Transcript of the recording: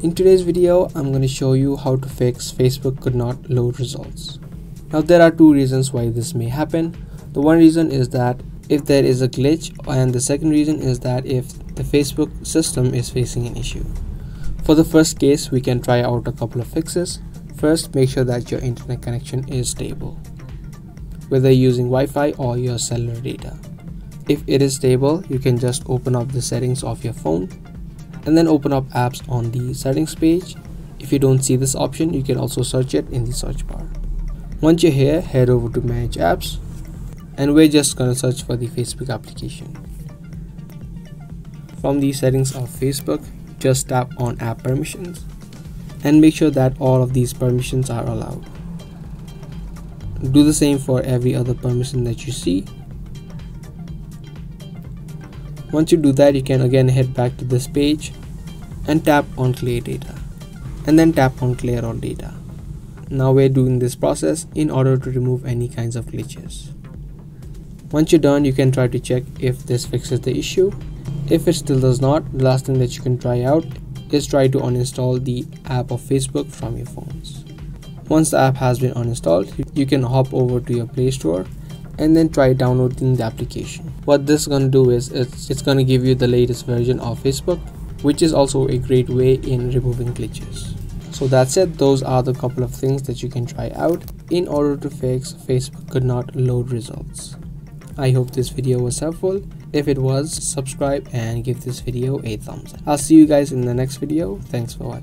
In today's video, I'm going to show you how to fix Facebook could not load results. Now there are two reasons why this may happen. The one reason is that if there is a glitch, and the second reason is that if the Facebook system is facing an issue. For the first case, we can try out a couple of fixes. First, make sure that your internet connection is stable, whether using Wi-Fi or your cellular data. If it is stable, you can just open up the settings of your phone and then open up apps on the settings page. If you don't see this option, you can also search it in the search bar. Once you're here, head over to manage apps, and we're just gonna search for the Facebook application. From the settings of Facebook, just tap on app permissions and make sure that all of these permissions are allowed. Do the same for every other permission that you see. Once you do that, you can again head back to this page and tap on clear data, and then tap on clear all data. Now we're doing this process in order to remove any kinds of glitches. Once you're done, you can try to check if this fixes the issue. If it still does not, the last thing that you can try out is try to uninstall the app of Facebook from your phones. Once the app has been uninstalled, you can hop over to your Play Store and then try downloading the application. What this is going to do is it's going to give you the latest version of Facebook, which is also a great way in removing glitches. So that's it. Those are the couple of things that you can try out in order to fix Facebook could not load results. I hope this video was helpful. If it was, subscribe and give this video a thumbs up. I'll see you guys in the next video. Thanks for watching.